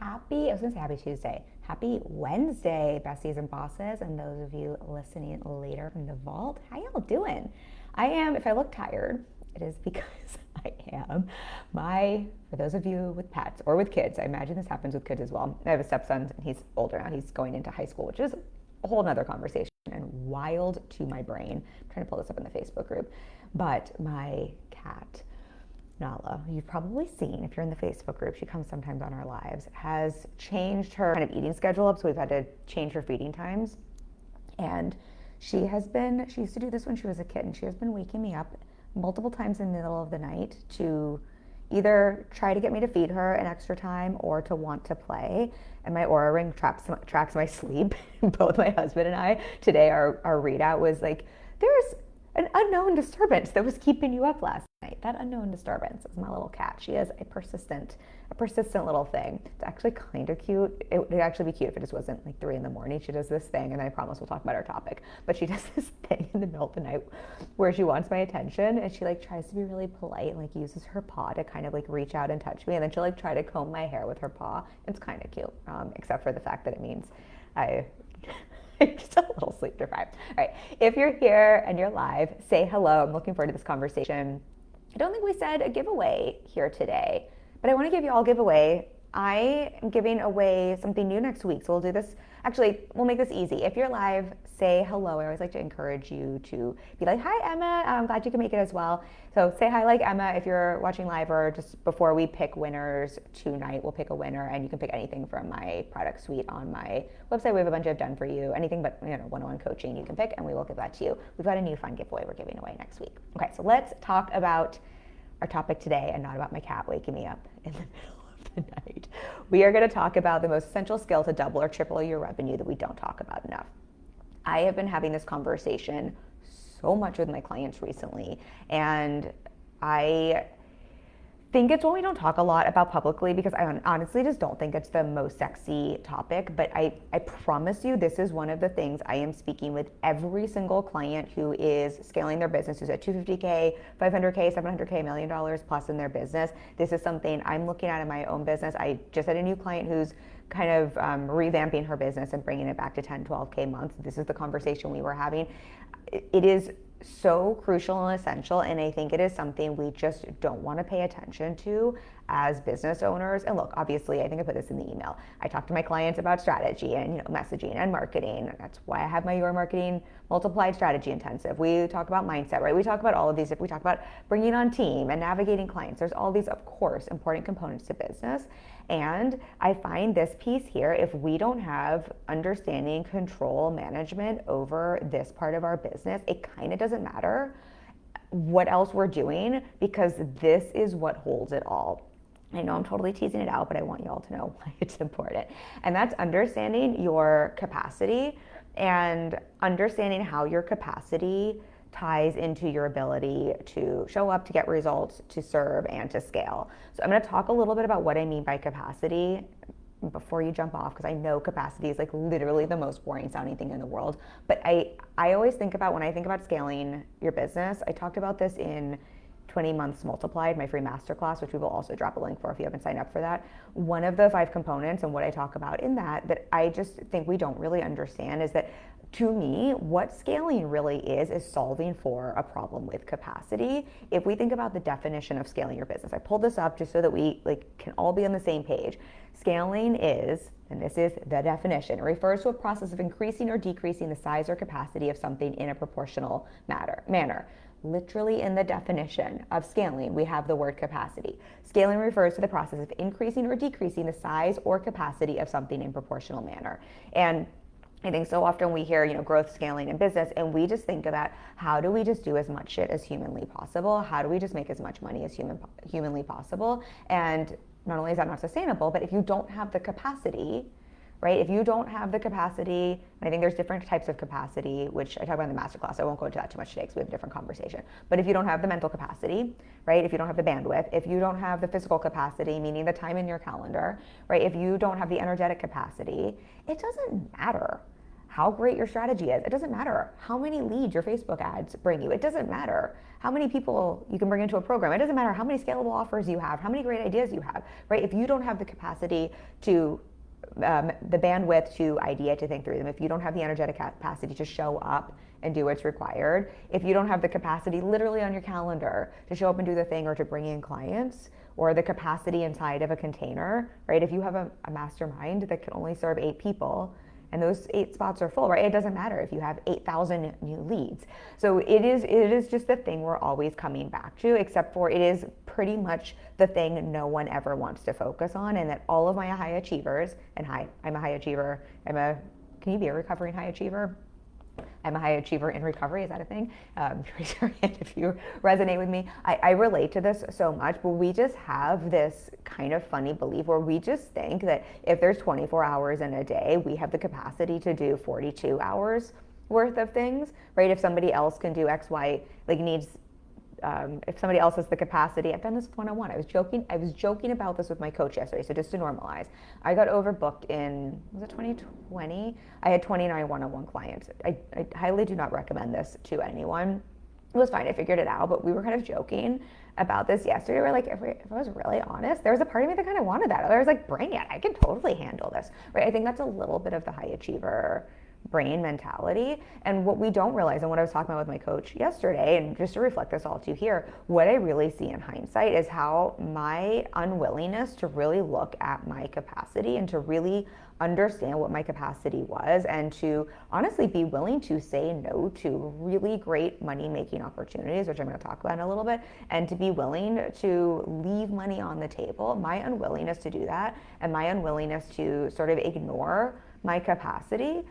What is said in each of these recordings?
I was gonna say happy Tuesday. Happy Wednesday, besties and bosses, and those of you listening later from the vault. How y'all doing? I am, if I look tired, it is because I am. For those of you with pets or with kids, I imagine this happens with kids as well. I have a stepson, and he's older now. He's going into high school, which is a whole nother conversation and wild to my brain. I'm trying to pull this up in the Facebook group. But my cat, Nala, you've probably seen if you're in the Facebook group, she comes sometimes on our lives, has changed her kind of eating schedule up, so we've had to change her feeding times. And she used to do this when she was a kid, and she has been waking me up multiple times in the middle of the night to either try to get me to feed her an extra time or to want to play. And my Aura Ring tracks my sleep. Both my husband and I, today our readout was like, there's an unknown disturbance that was keeping you up last night. That unknown disturbance is my little cat. She is a persistent little thing. It's actually kind of cute. It would actually be cute if it just wasn't like 3 a.m. She does this thing, and I promise we'll talk about our topic. But she does this thing in the middle of the night where she wants my attention, and she like tries to be really polite and like uses her paw to kind of like reach out and touch me, and then she'll like try to comb my hair with her paw. It's kind of cute, except for the fact that it means I'm just a little sleep deprived. All right, if you're here and you're live, say hello. I'm looking forward to this conversation. I don't think we said a giveaway here today, but I want to give you all a giveaway. I am giving away something new next week, so we'll do this. Actually, we'll make this easy. If you're live, say hello. I always like to encourage you to be like, hi, Emma. I'm glad you can make it as well. So say hi like Emma if you're watching live, or just before we pick winners tonight, we'll pick a winner, and you can pick anything from my product suite on my website. We have a bunch I've done for you. Anything but one-on-one coaching you can pick, and we will give that to you. We've got a new fun giveaway we're giving away next week. Okay, so let's talk about our topic today and not about my cat waking me up in the middle of the night. We are going to talk about the most essential skill to double or triple your revenue that we don't talk about enough. I have been having this conversation so much with my clients recently, and I think it's one we don't talk a lot about publicly because I honestly just don't think it's the most sexy topic, but I promise you this is one of the things I am speaking with every single client who is scaling their business, who's at 250K, 500K, 700K, $1 million plus in their business. This is something I'm looking at in my own business. I just had a new client who's kind of revamping her business and bringing it back to 10, 12K months. This is the conversation we were having. It is so crucial and essential, and I think it is something we just don't want to pay attention to as business owners. And look, obviously, I think I put this in the email. I talk to my clients about strategy and messaging and marketing. That's why I have my Your Marketing Multiplied Strategy Intensive. We talk about mindset, right? We talk about all of these. If we talk about bringing on team and navigating clients, there's all these, of course, important components to business. And I find this piece here, if we don't have understanding, control, management over this part of our business, it kind of doesn't matter what else we're doing, because this is what holds it all. I know I'm totally teasing it out, but I want you all to know why it's important. And that's understanding your capacity and understanding how your capacity ties into your ability to show up, to get results, to serve, and to scale. So I'm going to talk a little bit about what I mean by capacity before you jump off, because I know capacity is like literally the most boring sounding thing in the world. But I always think about, when I think about scaling your business, I talked about this in 20 Months Multiplied, my free masterclass, which we will also drop a link for if you haven't signed up for that. One of the 5 components and what I talk about in that I just think we don't really understand is that, to me, what scaling really is solving for a problem with capacity. If we think about the definition of scaling your business, I pulled this up just so that we can all be on the same page. Scaling is, and this is the definition, it refers to a process of increasing or decreasing the size or capacity of something in a proportional manner. Literally in the definition of scaling, we have the word capacity. Scaling refers to the process of increasing or decreasing the size or capacity of something in proportional manner. And I think so often we hear, growth, scaling in business, and we just think about how do we just do as much shit as humanly possible? How do we just make as much money as humanly possible? And not only is that not sustainable, but if you don't have the capacity, right? If you don't have the capacity, and I think there's different types of capacity, which I talk about in the masterclass. I won't go into that too much today because we have a different conversation. But if you don't have the mental capacity, right? If you don't have the bandwidth, if you don't have the physical capacity, meaning the time in your calendar, right? If you don't have the energetic capacity, it doesn't matter how great your strategy is. It doesn't matter how many leads your Facebook ads bring you. It doesn't matter how many people you can bring into a program. It doesn't matter how many scalable offers you have, how many great ideas you have, right? If you don't have the capacity to the bandwidth to idea, to think through them, if you don't have the energetic capacity to show up and do what's required, if you don't have the capacity literally on your calendar to show up and do the thing or to bring in clients, or the capacity inside of a container, right? If you have a mastermind that can only serve 8 people and those 8 spots are full, right? It doesn't matter if you have 8,000 new leads. So it is just the thing we're always coming back to, except for it is pretty much the thing no one ever wants to focus on, and that all of my high achievers, and I'm a high achiever, can you be a recovering high achiever? I'm a high achiever in recovery. Is that a thing? Raise your hand if you resonate with me. I relate to this so much, but we just have this kind of funny belief where we just think that if there's 24 hours in a day, we have the capacity to do 42 hours worth of things, right? If somebody else can do X, Y, like needs, if somebody else has the capacity, I've done this one-on-one. I was joking about this with my coach yesterday. So just to normalize, I got overbooked in, was it 2020? I had 29 one-on-one clients. I highly do not recommend this to anyone. It was fine. I figured it out, but we were kind of joking about this yesterday. We're like, if I was really honest, there was a part of me that kind of wanted that. I was like, bring it. I can totally handle this, right? I think that's a little bit of the high achiever brain mentality. And what we don't realize, and what I was talking about with my coach yesterday, and just to reflect this all to you here, what I really see in hindsight is how my unwillingness to really look at my capacity and to really understand what my capacity was, and to honestly be willing to say no to really great money-making opportunities, which I'm going to talk about in a little bit, and to be willing to leave money on the table, my unwillingness to do that, and my unwillingness to sort of ignore my capacity,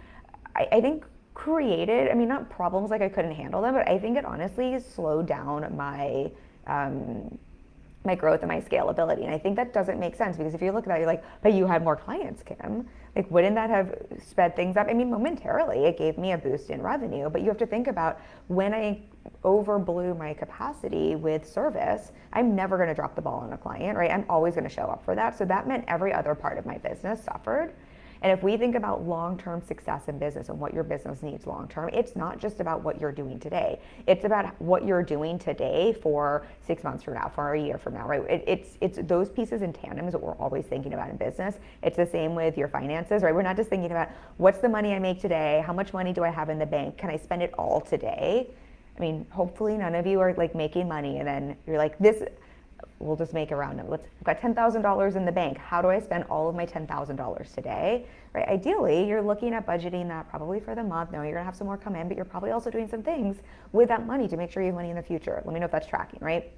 I think created, not problems like I couldn't handle them, but I think it honestly slowed down my my growth and my scalability. And I think that doesn't make sense, because if you look at that, you're like, but you had more clients, Kim. Like, wouldn't that have sped things up? Momentarily it gave me a boost in revenue, but you have to think about when I overblew my capacity with service, I'm never going to drop the ball on a client, right? I'm always going to show up for that. So that meant every other part of my business suffered. And if we think about long-term success in business and what your business needs long-term, it's not just about what you're doing today. It's about what you're doing today for 6 months from now, for a year from now, right? It's those pieces in tandem is what we're always thinking about in business. It's the same with your finances, right? We're not just thinking about what's the money I make today, how much money do I have in the bank, can I spend it all today? Hopefully none of you are like making money and then you're like, we'll just make a round number. I've got $10,000 in the bank. How do I spend all of my $10,000 today? Right? Ideally, you're looking at budgeting that probably for the month. No, you're gonna have some more come in, but you're probably also doing some things with that money to make sure you have money in the future. Let me know if that's tracking, right?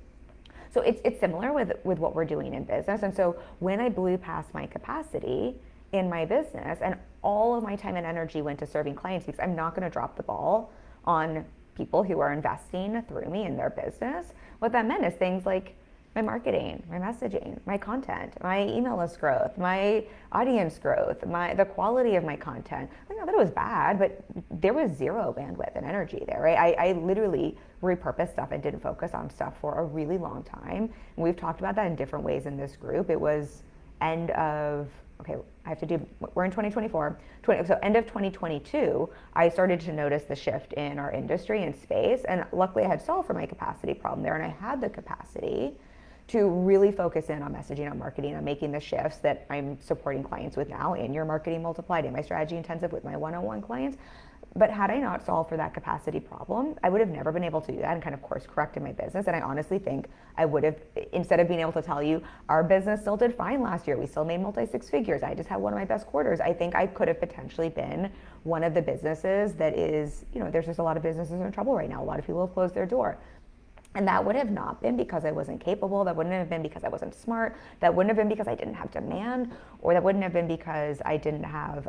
So it's similar with what we're doing in business. And so when I blew past my capacity in my business and all of my time and energy went to serving clients, because I'm not gonna drop the ball on people who are investing through me in their business, what that meant is things like my marketing, my messaging, my content, my email list growth, my audience growth, the quality of my content. Not that it was bad, but there was zero bandwidth and energy there, right? I literally repurposed stuff and didn't focus on stuff for a really long time. And we've talked about that in different ways in this group. It was we're in 2024. So end of 2022, I started to notice the shift in our industry and space. And luckily I had solved for my capacity problem there, and I had the capacity to really focus in on messaging, on marketing, on making the shifts that I'm supporting clients with now in Your Marketing Multiplied, in my strategy intensive with my one-on-one clients. But had I not solved for that capacity problem, I would have never been able to do that and kind of course correct in my business. And I honestly think I would have, instead of being able to tell you our business still did fine last year, we still made multi-six figures, I just had one of my best quarters, I think I could have potentially been one of the businesses that is, there's just a lot of businesses in trouble right now. A lot of people have closed their door. And that would have not been because I wasn't capable. That wouldn't have been because I wasn't smart. That wouldn't have been because I didn't have demand, or that wouldn't have been because I didn't have,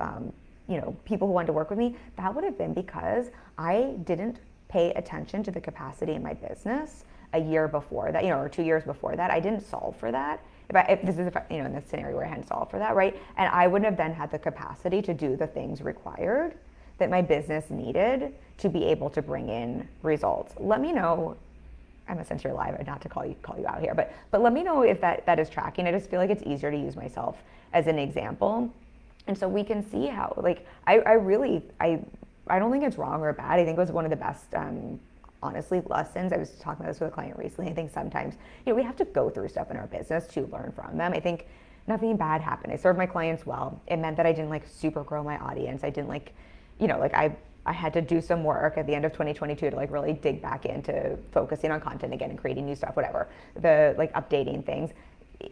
people who wanted to work with me. That would have been because I didn't pay attention to the capacity in my business a year before that, or 2 years before that. I didn't solve for that. In this scenario where I hadn't solved for that, right? And I wouldn't have then had the capacity to do the things required that my business needed to be able to bring in results. Let me know. Since you're live, not to call you out here, but let me know if that is tracking. I just feel like it's easier to use myself as an example. And so we can see how, like, I don't think it's wrong or bad. I think it was one of the best, honestly, lessons. I was talking about this with a client recently. I think sometimes, we have to go through stuff in our business to learn from them. I think nothing bad happened. I served my clients well. It meant that I didn't like super grow my audience. I didn't like, I had to do some work at the end of 2022 to like really dig back into focusing on content again and creating new stuff, whatever. The like updating things.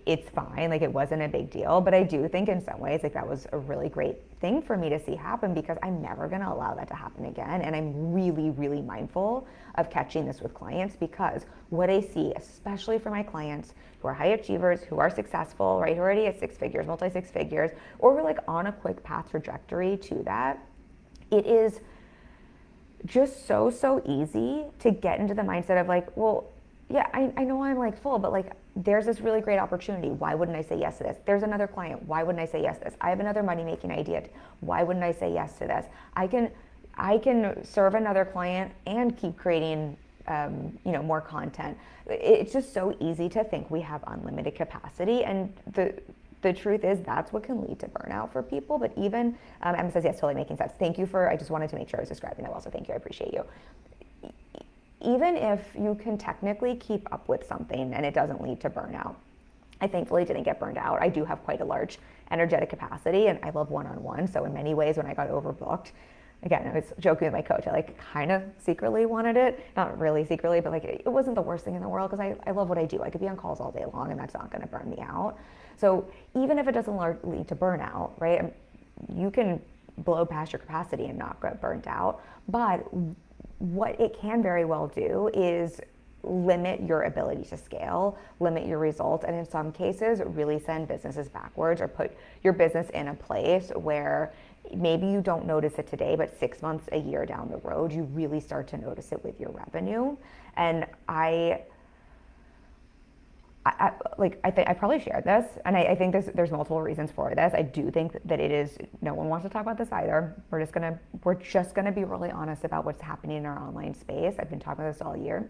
It's fine, like it wasn't a big deal, but I do think in some ways like that was a really great thing for me to see happen, because I'm never going to allow that to happen again. And I'm really, really mindful of catching this with clients, because what I see, especially for my clients who are high achievers, who are successful, right, who are already at six figures, multi six figures, or we're like on a quick path trajectory to that, it is just so easy to get into the mindset of like, well, yeah, I know I'm like full, but like there's this really great opportunity. Why wouldn't I say yes to this? There's another client. Why wouldn't I say yes to this? I have another money making idea. Why wouldn't I say yes to this? I can serve another client and keep creating more content. It's just so easy to think we have unlimited capacity, and the truth is that's what can lead to burnout for people. But even Emma says yes, totally making sense. Thank you I just wanted to make sure I was describing that well, so thank you, I appreciate you. Even if you can technically keep up with something and it doesn't lead to burnout, I thankfully didn't get burned out. I do have quite a large energetic capacity, and I love one-on-one. So in many ways, when I got overbooked, again, I was joking with my coach, I like kind of secretly wanted it, not really secretly, but like it wasn't the worst thing in the world, because I love what I do. I could be on calls all day long, and that's not going to burn me out. So even if it doesn't lead to burnout, right, you can blow past your capacity and not get burnt out. But what it can very well do is limit your ability to scale, limit your results, and in some cases really send businesses backwards, or put your business in a place where maybe you don't notice it today, but 6 months, a year down the road, you really start to notice it with your revenue. And I probably shared this, and I think there's multiple reasons for this. I do think that it is, no one wants to talk about this either. We're just gonna be really honest about what's happening in our online space. I've been talking about this all year.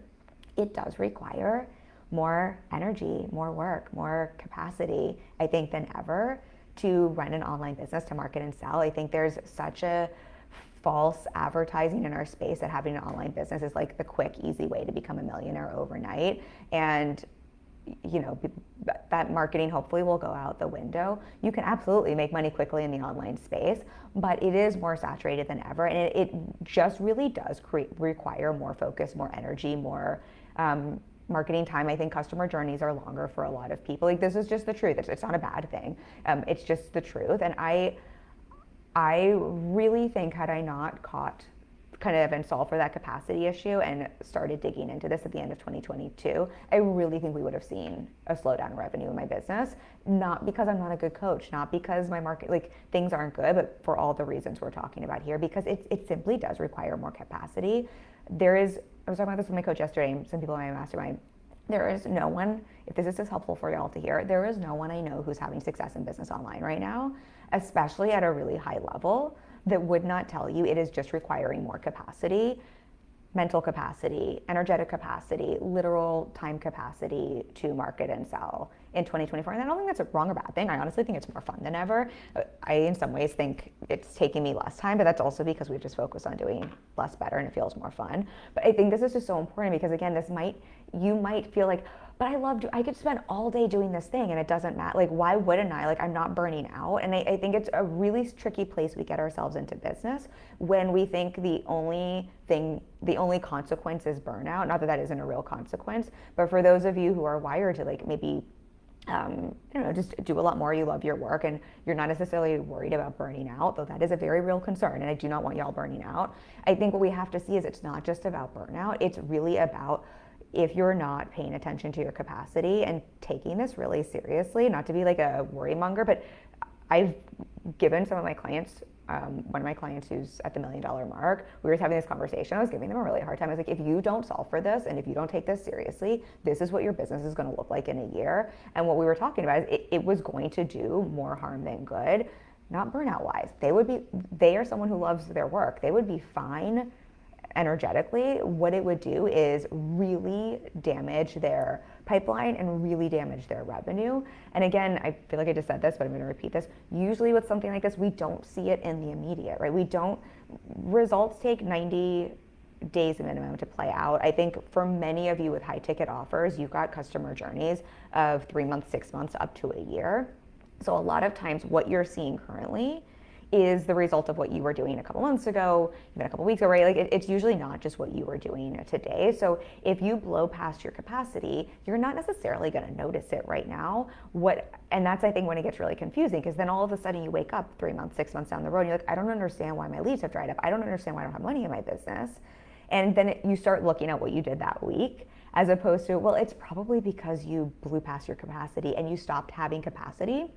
It does require more energy, more work, more capacity, I think, than ever to run an online business, to market and sell. I think there's such a false advertising in our space that having an online business is like the quick, easy way to become a millionaire overnight. And that marketing hopefully will go out the window. You can absolutely make money quickly in the online space, but it is more saturated than ever. And it just really does require more focus, more energy, more marketing time. I think customer journeys are longer for a lot of people. Like, this is just the truth. It's not a bad thing. It's just the truth. And I really think, had I not caught kind of and solved for that capacity issue and started digging into this at the end of 2022, I really think we would have seen a slowdown in revenue in my business. Not because I'm not a good coach, not because my market, like, things aren't good, but for all the reasons we're talking about here, because it simply does require more capacity. I was talking about this with my coach yesterday, and some people in my mastermind. There is no one, if this is helpful for y'all to hear, there is no one I know who's having success in business online right now, especially at a really high level, that would not tell you it is just requiring more capacity, mental capacity, energetic capacity, literal time capacity to market and sell in 2024. And I don't think that's a wrong or bad thing. I honestly think it's more fun than ever. I, in some ways, think it's taking me less time, but that's also because we've just focused on doing less better and it feels more fun. But I think this is just so important, because again, you might feel like, but I could spend all day doing this thing and it doesn't matter. Like, why wouldn't I? Like, I'm not burning out. And I think it's a really tricky place we get ourselves into business when we think the only consequence is burnout. Not that that isn't a real consequence, but for those of you who are wired to like maybe just do a lot more, you love your work and you're not necessarily worried about burning out, though that is a very real concern, and I do not want y'all burning out. I think what we have to see is it's not just about burnout, it's really about, if you're not paying attention to your capacity and taking this really seriously, not to be like a worry monger, but I've given some of my clients, one of my clients who's at the $1 million mark, we were having this conversation. I was giving them a really hard time. I was like, if you don't solve for this and if you don't take this seriously, this is what your business is going to look like in a year. And what we were talking about is it was going to do more harm than good, not burnout wise. They are someone who loves their work. They would be fine energetically. What it would do is really damage their pipeline and really damage their revenue. And again, I feel like I just said this, but I'm going to repeat this. Usually with something like this, we don't see it in the immediate, right? Results take 90 days minimum to play out. I think for many of you with high ticket offers, you've got customer journeys of 3 months, 6 months, up to a year. So a lot of times what you're seeing currently is the result of what you were doing a couple months ago, even a couple weeks ago, right? Like it's usually not just what you were doing today. So if you blow past your capacity, you're not necessarily going to notice it right now. And that's, I think, when it gets really confusing, because then all of a sudden you wake up 3 months, 6 months down the road, and you're like, I don't understand why my leads have dried up. I don't understand why I don't have money in my business. And then you start looking at what you did that week, as opposed to, well, it's probably because you blew past your capacity and you stopped having capacity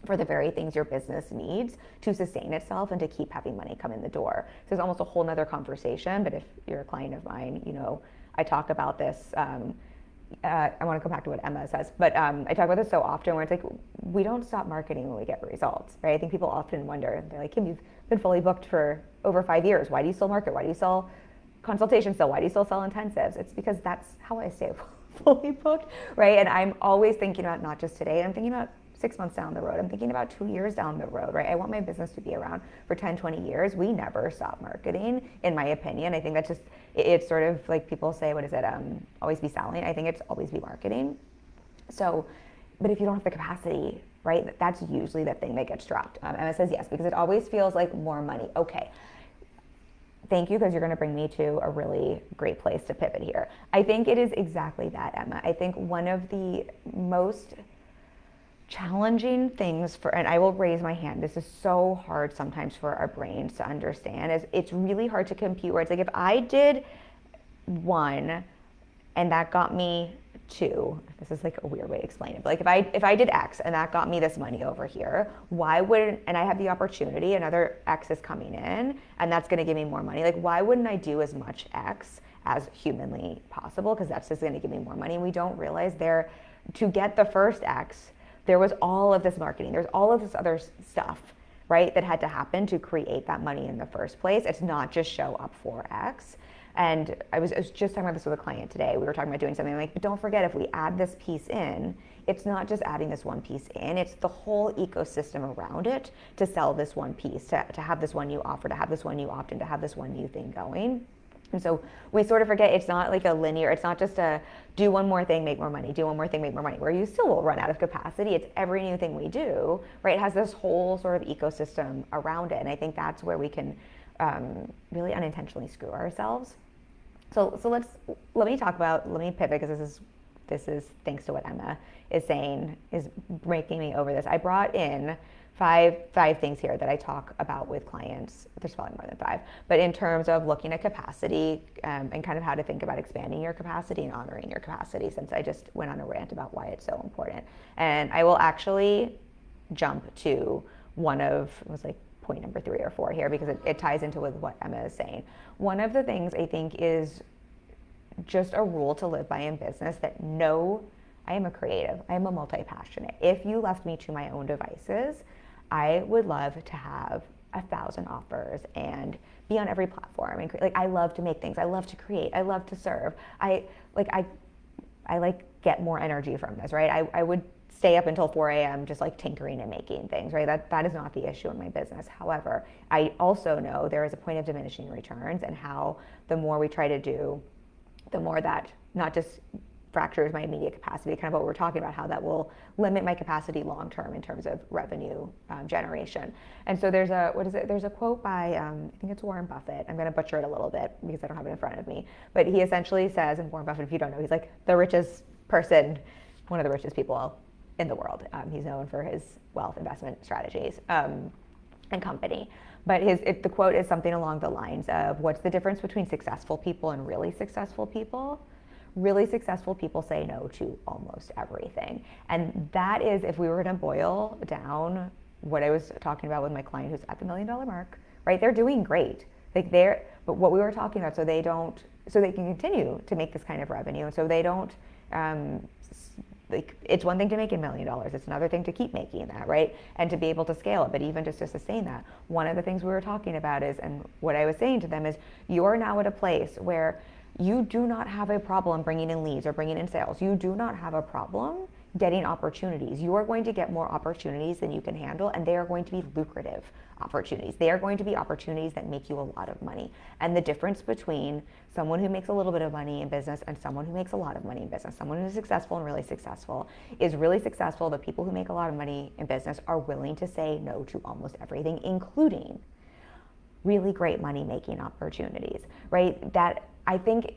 for the very things your business needs to sustain itself and to keep having money come in the door. So it's almost a whole nother conversation, but if you're a client of mine, I talk about this, I want to go back to what Emma says, but I talk about this so often where it's like, we don't stop marketing when we get results, right? I think people often wonder, they're like, Kim, you've been fully booked for over 5 years. Why do you still market? Why do you sell consultations still? Why do you still sell intensives? It's because that's how I stay fully booked, right? And I'm always thinking about not just today, I'm thinking about 6 months down the road. I'm thinking about 2 years down the road, right? I want my business to be around for 10, 20 years. We never stop marketing, in my opinion. I think that's just, it's sort of like people say, what is it? Always be selling. I think it's always be marketing. So, but if you don't have the capacity, right, that's usually the thing that gets dropped. Emma says yes, because it always feels like more money. Okay. Thank you, because you're going to bring me to a really great place to pivot here. I think it is exactly that, Emma. I think one of the most challenging things and I will raise my hand, this is so hard sometimes for our brains to understand, is it's really hard to compute where it's like, if I did 1 and that got me 2, this is like a weird way to explain it, but like if I did X and that got me this money over here, and I have the opportunity, another X is coming in and that's going to give me more money, like why wouldn't I do as much X as humanly possible, because that's just going to give me more money. And we don't realize to get the first X, there was all of this marketing, there's all of this other stuff, right, that had to happen to create that money in the first place. It's not just show up for X. And I was just talking about this with a client today. We were talking about doing something like, but don't forget, if we add this piece in, it's not just adding this one piece in, it's the whole ecosystem around it to sell this one piece, to have this one new offer, to have this one new opt-in, to have this one new thing going. And so we sort of forget it's not like a linear, it's not just a do one more thing, make more money, do one more thing, make more money, where you still will run out of capacity. It's every new thing we do, right? It has this whole sort of ecosystem around it. And I think that's where we can really unintentionally screw ourselves. So let me pivot, because this is thanks to what Emma is saying, is making me over this. I brought in five things here that I talk about with clients. There's probably more than 5, but in terms of looking at capacity and kind of how to think about expanding your capacity and honoring your capacity, since I just went on a rant about why it's so important. And I will actually jump to point number 3 or 4 here, because it ties into with what Emma is saying. One of the things I think is just a rule to live by in business, that I am a creative, I am a multi-passionate. If you left me to my own devices, I would love to have 1,000 offers and be on every platform. And I love to make things. I love to create. I love to serve. I get more energy from this, right? I would stay up until 4 a.m. just tinkering and making things, right? That is not the issue in my business. However, I also know there is a point of diminishing returns, and how the more we try to do, the more that not just fractures my immediate capacity, kind of what we're talking about, how that will limit my capacity long term in terms of revenue generation. And so there's a quote by, I think it's Warren Buffett. I'm going to butcher it a little bit because I don't have it in front of me. But he essentially says, and Warren Buffett, if you don't know, he's like the richest person, one of the richest people in the world. He's known for his wealth investment strategies and company. But the quote is something along the lines of, what's the difference between successful people and really successful people? Really successful people say no to almost everything. And that is, if we were to boil down what I was talking about with my client who's at the $1 million mark, right? They're doing great. But what we were talking about, so they can continue to make this kind of revenue. And so they don't, it's one thing to make $1 million. It's another thing to keep making that, right? And to be able to scale it, but even just to sustain that. One of the things we were talking about is, and what I was saying to them is, you're now at a place where You do not have a problem bringing in leads or bringing in sales. You do not have a problem getting opportunities. You are going to get more opportunities than you can handle, and they are going to be lucrative opportunities. They are going to be opportunities that make you a lot of money. And the difference between someone who makes a little bit of money in business and someone who makes a lot of money in business, someone who's successful and really successful, is really successful. The people who make a lot of money in business are willing to say no to almost everything, including really great money making opportunities, right? That, I think,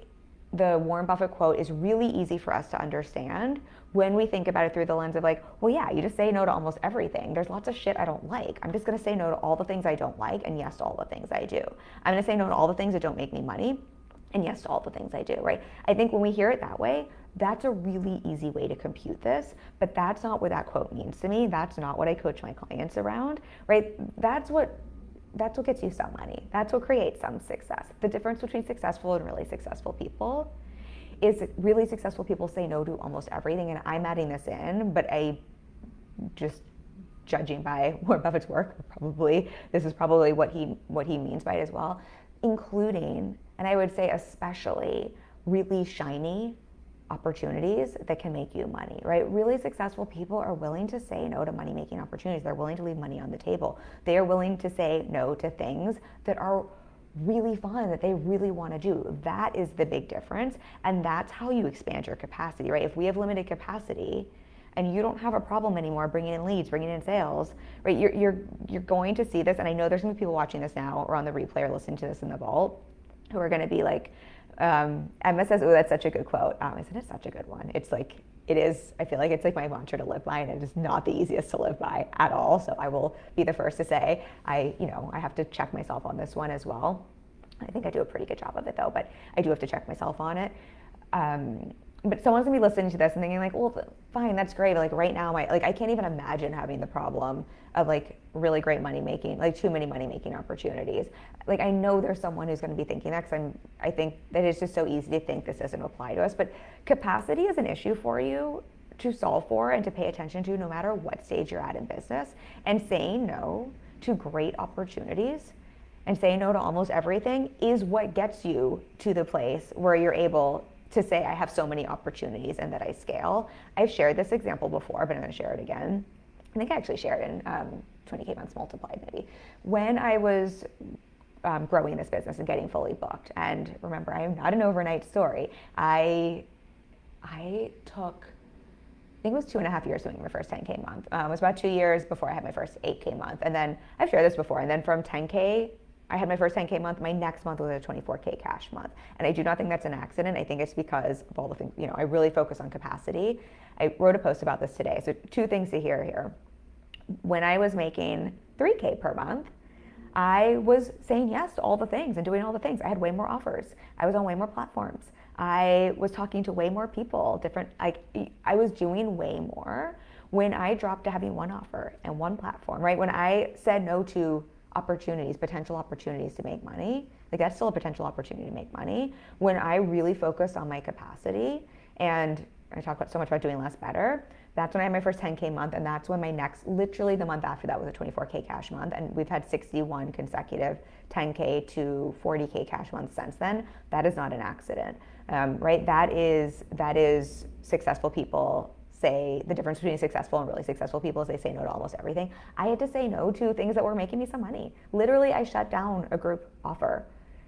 the Warren Buffett quote is really easy for us to understand when we think about it through the lens of like, well, yeah, you just say no to almost everything. There's lots of shit I don't like. I'm just going to say no to all the things I don't like and yes to all the things I do. I'm going to say no to all the things that don't make me money and yes to all the things I do, right? I think when we hear it that way, that's a really easy way to compute this, but that's not what that quote means to me. That's not what I coach my clients around, right? That's what gets you some money. That's what creates some success. The difference between successful and really successful people is really successful people say no to almost everything, and I'm adding this in, but just judging by Warren Buffett's work, this is probably what he means by it as well, including, and I would say especially, really shiny opportunities that can make you money, right? Really successful people are willing to say no to money-making opportunities. They're willing to leave money on the table. They are willing to say no to things that are really fun, that they really want to do. That is the big difference, and that's how you expand your capacity, right? If we have limited capacity and you don't have a problem anymore bringing in leads, bringing in sales, right? You're going to see this, and I know there's going to be people watching this now or on the replay or listening to this in the vault who are going to be like, Emma says, oh, that's such a good quote. Isn't it such a good one? It's like, it is, I feel like it's like my mantra to live by, and it is not the easiest to live by at all. So I will be the first to say, I have to check myself on this one as well. I think I do a pretty good job of it though, but I do have to check myself on it. But someone's gonna be listening to this and thinking like, well, fine, that's great. Like right now, I can't even imagine having the problem of like really great money making, like too many money making opportunities. Like I know there's someone who's gonna be thinking that, because I think that it's just so easy to think this doesn't apply to us. But capacity is an issue for you to solve for and to pay attention to no matter what stage you're at in business. And saying no to great opportunities and saying no to almost everything is what gets you to the place where you're able to say, I have so many opportunities and that I scale. I've shared this example before, but I'm going to share it again. I think I actually shared it in 20K Months Multiplied maybe. When I was growing this business and getting fully booked, and remember, I am not an overnight story. I took, I think it was 2.5 years doing my first 10K month. It was about 2 years before I had my first 8K month. And then I've shared this before. And then from 10K, I had my first 10K month. My next month was a 24K cash month. And I do not think that's an accident. I think it's because of all the things, I really focus on capacity. I wrote a post about this today. So 2 things to hear here. When I was making 3K per month, I was saying yes to all the things and doing all the things. I had way more offers. I was on way more platforms. I was talking to way more people, I was doing way more when I dropped to having one offer and one platform, right? When I said no to opportunities, potential opportunities to make money, like that's still a potential opportunity to make money. When I really focused on my capacity, and I talk so much about doing less better, that's when I had my first 10K month, and that's when my next, literally the month after that was a 24K cash month, and we've had 61 consecutive 10K to 40K cash months since then. That is not an accident, right? That is successful people say, the difference between successful and really successful people is they say no to almost everything. I had to say no to things that were making me some money. Literally, I shut down a group offer.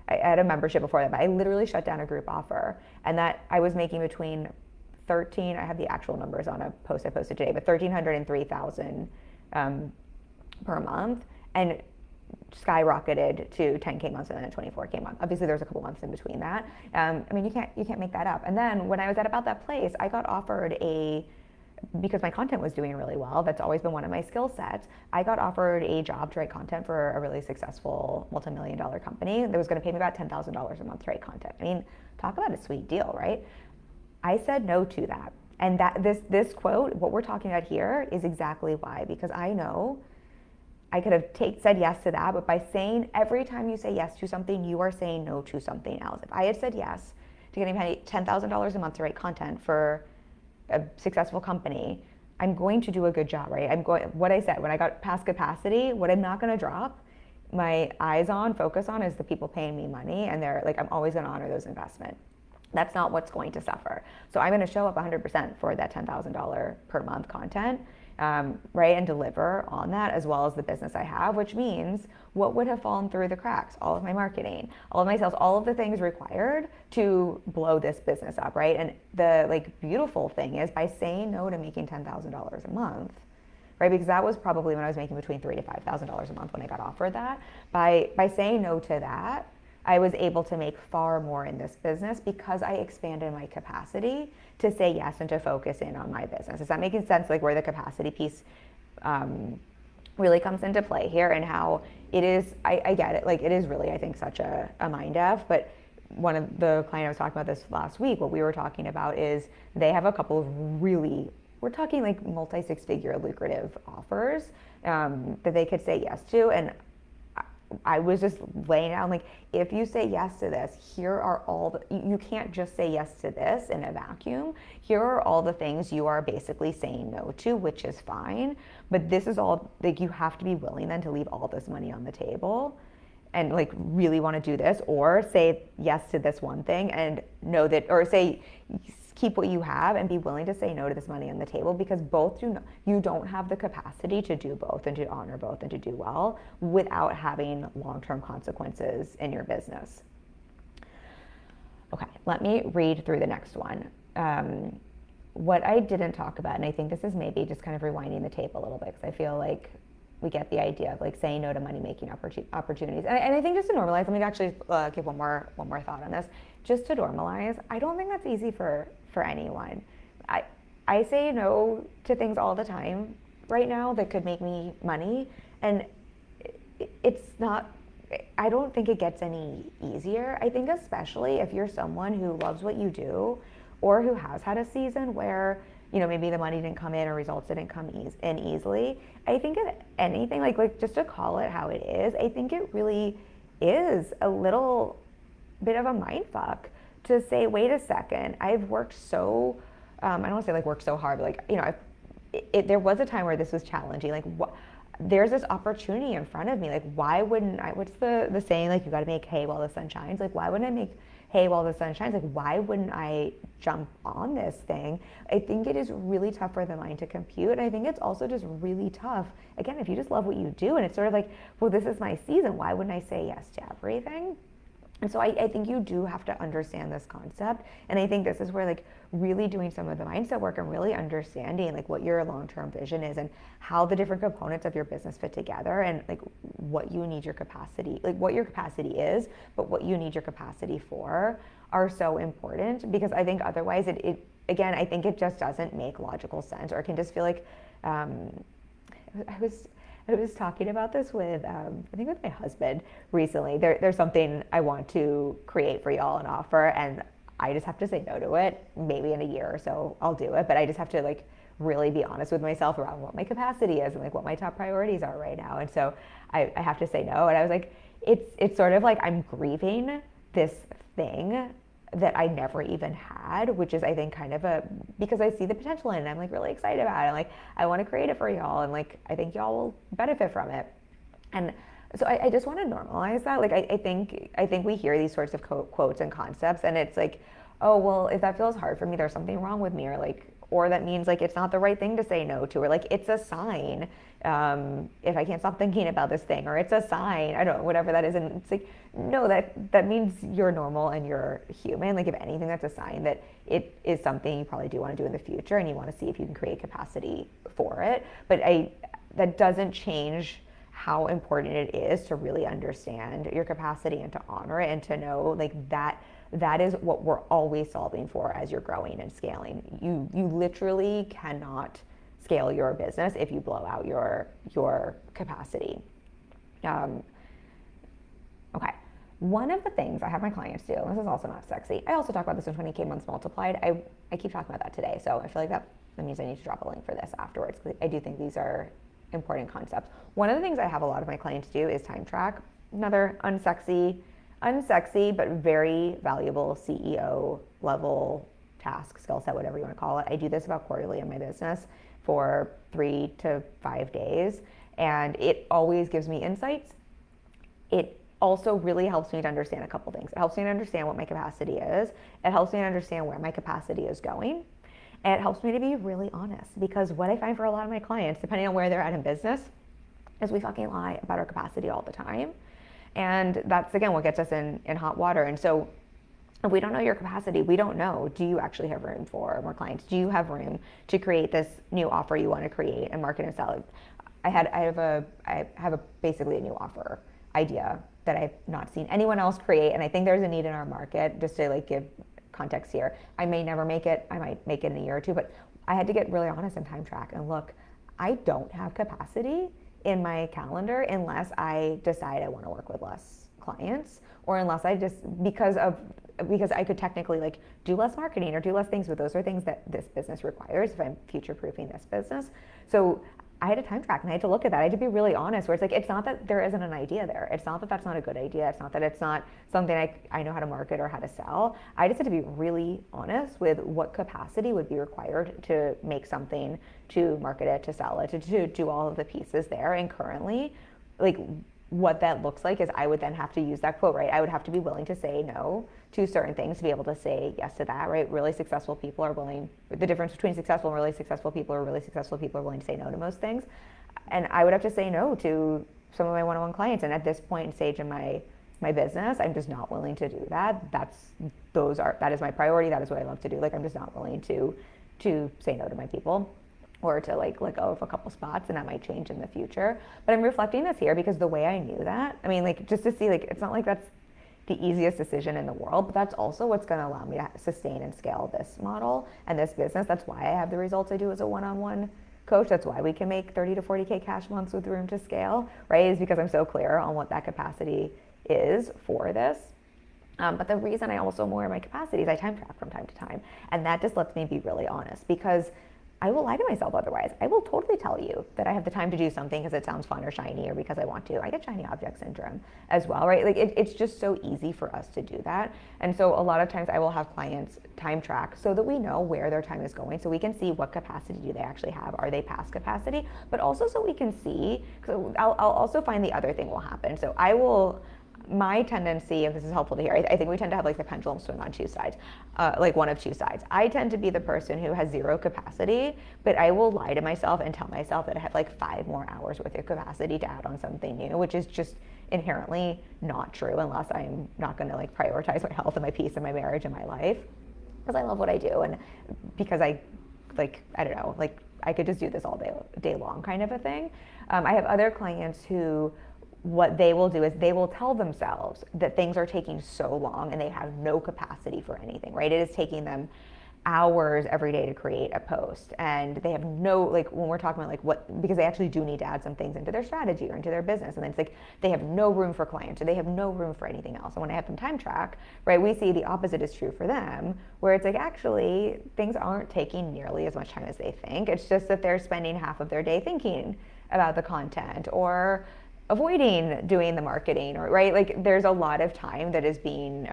I had a membership before that, but I literally shut down a group offer, and that I was making between I have the actual numbers on a post I posted today, but 1,300 and 3,000 per month, and skyrocketed to 10K months and then a 24K month. Obviously, there's a couple months in between that. You can't make that up. And then when I was at about that place, I got offered because my content was doing really well, that's always been one of my skill sets, I got offered a job to write content for a really successful multi-million-dollar company that was going to pay me about $10,000 a month to write content. I mean, talk about a sweet deal, right? I said no to that. And that this quote, what we're talking about here, is exactly why. Because I know I could have said yes to that, but by saying, every time you say yes to something, you are saying no to something else. If I had said yes to getting paid $10,000 a month to write content for a successful company, I'm going to do a good job, right? What I said, when I got past capacity, what I'm not going to drop my eyes on, focus on, is the people paying me money, and they're like, I'm always going to honor those investments. That's not what's going to suffer. So I'm going to show up 100% for that $10,000 per month content, right? And deliver on that, as well as the business I have, which means what would have fallen through the cracks? All of my marketing, all of my sales, all of the things required to blow this business up, right? And the like beautiful thing is, by saying no to making $10,000 a month, right? Because that was probably when I was making between $3,000 to $5,000 a month when I got offered that. By saying no to that, I was able to make far more in this business because I expanded my capacity to say yes and to focus in on my business. Is that making sense? Like where the capacity piece really comes into play here, and how it is, I get it. Like it is really, I think, such a mind F, but one of the client I was talking about this last week, what we were talking about is they have a couple of really, we're talking like multi six-figure lucrative offers that they could say yes to. And I was just laying out like, if you say yes to this, here are all the, you can't just say yes to this in a vacuum. Here are all the things you are basically saying no to, which is fine. But this is all, like, you have to be willing then to leave all this money on the table and like really want to do this, or say yes to this one thing and know that, or say keep what you have and be willing to say no to this money on the table, because both you don't have the capacity to do both and to honor both and to do well without having long-term consequences in your business. Okay, let me read through the next one. What I didn't talk about, and I think this is maybe just kind of rewinding the tape a little bit, because I feel like we get the idea of like saying no to money making opportunities. And I think just to normalize, let me actually give one more thought on this. Just to normalize, I don't think that's easy for anyone. I say no to things all the time right now that could make me money, and it's not, I don't think it gets any easier. I think especially if you're someone who loves what you do, or who has had a season where, you know, maybe the money didn't come in or results didn't come in easily. I think if anything, like just to call it how it is, I think it really is a little bit of a mind fuck to say, wait a second, I've worked so, I don't want to say like worked so hard, but like, you know, there was a time where this was challenging. Like there's this opportunity in front of me. Like why wouldn't I, what's the saying, like you got to make hay while the sun shines? Like why wouldn't I make hay while the sun shines? Like why wouldn't I jump on this thing? I think it is really tough for the mind to compute. And I think it's also just really tough, again, if you just love what you do and it's sort of like, well, this is my season, why wouldn't I say yes to everything? And so I think you do have to understand this concept. And I think this is where like really doing some of the mindset work and really understanding like what your long-term vision is and how the different components of your business fit together, and like what you need your capacity, like what your capacity is, but what you need your capacity for, are so important. Because I think otherwise it again, I think it just doesn't make logical sense, or it can just feel like, I was talking about this with, I think with my husband recently. There's something I want to create for y'all and offer, and I just have to say no to it. Maybe in a year or so I'll do it, but I just have to like really be honest with myself around what my capacity is and like what my top priorities are right now. And so I have to say no. And I was like, it's sort of like I'm grieving this thing that I never even had, which is I think kind of because I see the potential in it, and I'm like really excited about it, and like I want to create it for y'all, and like I think y'all will benefit from it. And so I just want to normalize that. Like I think we hear these sorts of quotes and concepts, and it's like, oh well, if that feels hard for me, there's something wrong with me, or that means like it's not the right thing to say no to, or like it's a sign if I can't stop thinking about this thing, or it's a sign, I don't know, whatever that is. And it's like, no, that means you're normal and you're human. Like if anything, that's a sign that it is something you probably do want to do in the future, and you want to see if you can create capacity for it. But that doesn't change how important it is to really understand your capacity and to honor it, and to know like that is what we're always solving for as you're growing and scaling. You literally cannot scale your business if you blow out your capacity. Okay. One of the things I have my clients do, and this is also not sexy, I also talk about this in 20K months multiplied. I keep talking about that today, so I feel like that means I need to drop a link for this afterwards, because I do think these are important concepts. One of the things I have a lot of my clients do is time track. Another unsexy but very valuable CEO level task, skill set, whatever you want to call it. I do this about quarterly in my business for 3 to 5 days, and it always gives me insights. It also really helps me to understand a couple things. It helps me to understand what my capacity is. It helps me to understand where my capacity is going. And it helps me to be really honest, because what I find for a lot of my clients, depending on where they're at in business, is we fucking lie about our capacity all the time. And that's, again, what gets us in hot water. And so if we don't know your capacity, we don't know, do you actually have room for more clients? Do you have room to create this new offer you want to create and market and sell? I have basically a new offer idea that I've not seen anyone else create, and I think there's a need in our market. Just to like give context here, I may never make it. I might make it in a year or two, but I had to get really honest and time track and look, I don't have capacity in my calendar unless I decide I want to work with less clients, or unless I just, because I could technically like do less marketing or do less things, but those are things that this business requires if I'm future proofing this business. So I had to time track, and I had to look at that. I had to be really honest, where it's like, it's not that there isn't an idea there. It's not that that's not a good idea. It's not that it's not something I know how to market or how to sell. I just had to be really honest with what capacity would be required to make something, to market it, to sell it, to do all of the pieces there. And currently, like, what that looks like is I would then have to use that quote, right? I would have to be willing to say no to certain things to be able to say yes to that, right? Really successful people are willing, the difference between successful and really successful people are willing to say no to most things. And I would have to say no to some of my one-on-one clients. And at this point in stage in my business, I'm just not willing to do that. That is my priority. That is what I love to do. Like, I'm just not willing to say no to my people, or to like let go of a couple spots, and that might change in the future. But I'm reflecting this here because the way I knew that, I mean, like, just to see, like, it's not like that's the easiest decision in the world, but that's also what's going to allow me to sustain and scale this model and this business. That's why I have the results I do as a one-on-one coach. That's why we can make 30 to 40K cash months with room to scale, right? Is because I'm so clear on what that capacity is for this. But the reason I also lower my capacity is I time track from time to time. And that just lets me be really honest, because I will lie to myself otherwise. I will totally tell you that I have the time to do something because it sounds fun or shiny, or because I want to. I get shiny object syndrome as well, right? Like, it's just so easy for us to do that. And so a lot of times I will have clients time track so that we know where their time is going, so we can see what capacity do they actually have. Are they past capacity? But also so we can see, because I'll also find the other thing will happen. So my tendency, if this is helpful to hear, I think we tend to have like the pendulum swing on two sides, like one of two sides. I tend to be the person who has zero capacity, but I will lie to myself and tell myself that I have like 5 more hours worth of capacity to add on something new, which is just inherently not true unless I'm not going to like prioritize my health and my peace and my marriage and my life, because I love what I do, and because I don't know, like, I could just do this all day long kind of a thing. I have other clients who, what they will do is they will tell themselves that things are taking so long and they have no capacity for anything, right? It is taking them hours every day to create a post, and they have no, like, when we're talking about like what, because they actually do need to add some things into their strategy or into their business, and then it's like they have no room for clients, or they have no room for anything else. And when I have them time track, right, we see the opposite is true for them, where it's like, actually things aren't taking nearly as much time as they think. It's just that they're spending half of their day thinking about the content, or avoiding doing the marketing, or, right, like, there's a lot of time that is being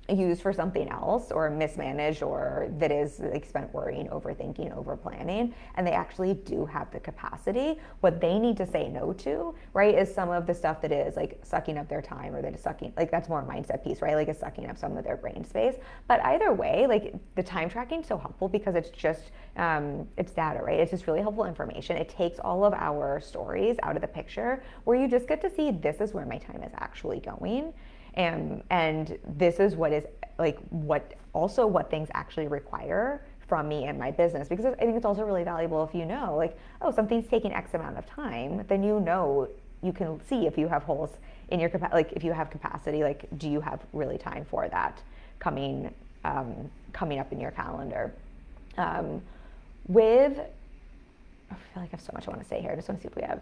used for something else, or mismanaged, or that is like spent worrying, overthinking, over planning, and they actually do have the capacity. What they need to say no to, right, is some of the stuff that is like sucking up their time, or that is sucking, like, that's more a mindset piece, right, like, it's sucking up some of their brain space. But either way, like, the time tracking is so helpful because it's just it's data, right? It's just really helpful information. It takes all of our stories out of the picture, where you just get to see, this is where my time is actually going. And this is what is like, what things actually require from me and my business. Because I think it's also really valuable if you know, like, oh, something's taking X amount of time, then you know, you can see if you have holes in your like, if you have capacity, like, do you have really time for that coming up in your calendar? I feel like I have so much I want to say here. I just want to see if we have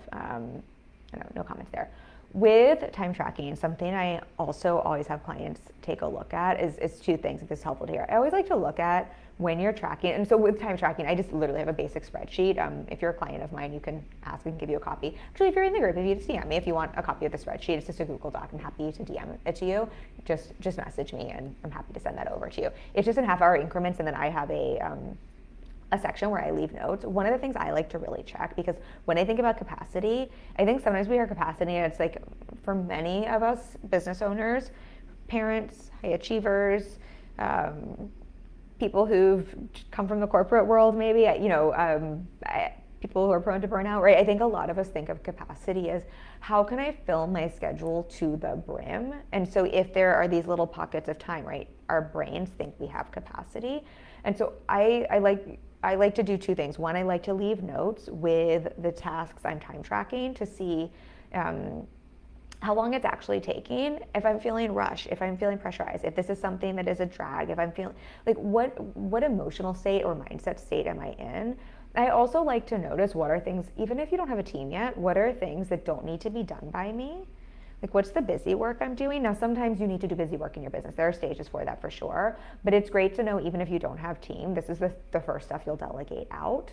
no comments there. With time tracking, something I also always have clients take a look at is two things, if this is helpful to hear. I always like to look at when you're tracking, and so with time tracking, I just literally have a basic spreadsheet. If you're a client of mine, you can ask, we can give you a copy. Actually, if you're in the group, if you just DM me if you want a copy of the spreadsheet, it's just a Google Doc. I'm happy to DM it to you. Just message me, and I'm happy to send that over to you. It's just in half-hour increments, and then I have a section where I leave notes. One of the things I like to really check, because when I think about capacity, I think sometimes we hear capacity and it's like for many of us business owners, parents, high achievers, people who've come from the corporate world, maybe, people who are prone to burnout, right? I think a lot of us think of capacity as how can I fill my schedule to the brim? And so if there are these little pockets of time, right, our brains think we have capacity. And so I like to do two things. One, I like to leave notes with the tasks I'm time tracking to see how long it's actually taking, if I'm feeling rushed, if I'm feeling pressurized, if this is something that is a drag, if I'm feeling like what emotional state or mindset state am I in? I also like to notice what are things, even if you don't have a team yet, what are things that don't need to be done by me? Like, what's the busy work I'm doing? Now, sometimes you need to do busy work in your business. There are stages for that for sure, but it's great to know, even if you don't have team, this is the first stuff you'll delegate out,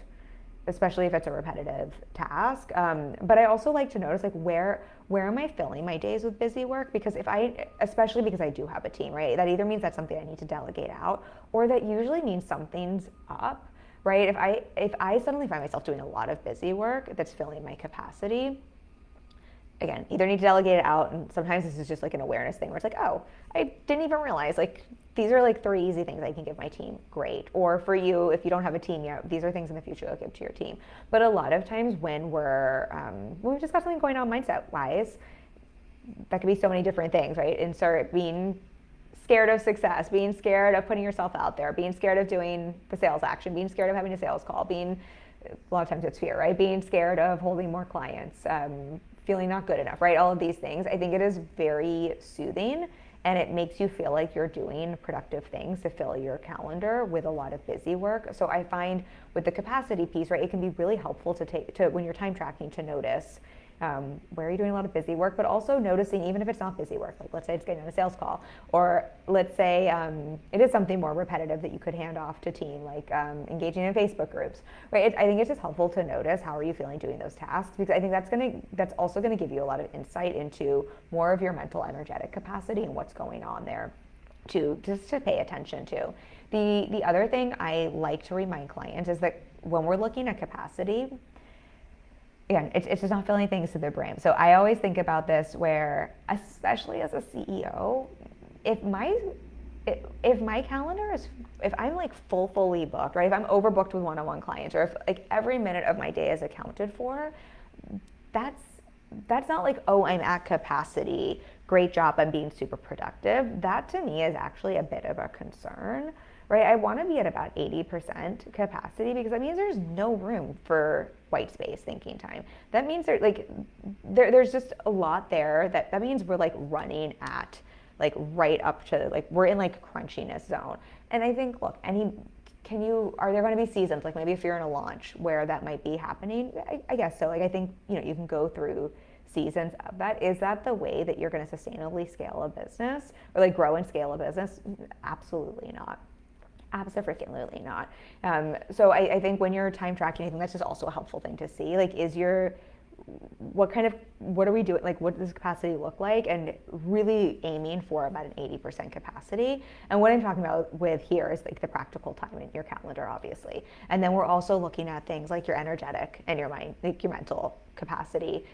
especially if it's a repetitive task. But I also like to notice, like, where am I filling my days with busy work? Because especially because I do have a team, right? That either means that's something I need to delegate out, or that usually means something's up, right? If I suddenly find myself doing a lot of busy work that's filling my capacity, again, either need to delegate it out, and sometimes this is just like an awareness thing where it's like, oh, I didn't even realize, like, these are like 3 easy things I can give my team. Great. Or for you, if you don't have a team yet, these are things in the future you'll give to your team. But a lot of times when we've just got something going on mindset wise, that could be so many different things, right? And start being scared of success, being scared of putting yourself out there, being scared of doing the sales action, being scared of having a sales call, a lot of times it's fear, right? Being scared of holding more clients, feeling not good enough, right? All of these things. I think it is very soothing, and it makes you feel like you're doing productive things to fill your calendar with a lot of busy work. So I find with the capacity piece, right, it can be really helpful to when you're time tracking, to notice where you're doing a lot of busy work, but also noticing, even if it's not busy work, like let's say it's getting on a sales call, or let's say it is something more repetitive that you could hand off to team, like engaging in Facebook groups, right? I think it's just helpful to notice how are you feeling doing those tasks, because I think that's also going to give you a lot of insight into more of your mental energetic capacity and what's going on there to pay attention to. The other thing I like to remind clients is that when we're looking at capacity, again, it's just not filling things to the brim. So I always think about this where, especially as a CEO, if my calendar is, if I'm like fully booked, right? If I'm overbooked with one-on-one clients, or if like every minute of my day is accounted for, that's not like, oh, I'm at capacity, great job, I'm being super productive. That to me is actually a bit of a concern, right? I want to be at about 80% capacity, because that means there's no room for white space thinking time. That means there's just a lot there that means we're like running at like right up to, like, we're in like crunchiness zone. And I think, look, are there going to be seasons, like maybe if you're in a launch where that might be happening? I guess so. Like, I think, you can go through seasons of that. Is that the way that you're going to sustainably scale a business, or like grow and scale a business? Absolutely not. Absolutely not. So I think when you're time tracking, I think that's just also a helpful thing to see. Like, what are we doing? Like, what does capacity look like? And really aiming for about an 80% capacity. And what I'm talking about with here is like the practical time in your calendar, obviously. And then we're also looking at things like your energetic and your mind, like your mental capacity,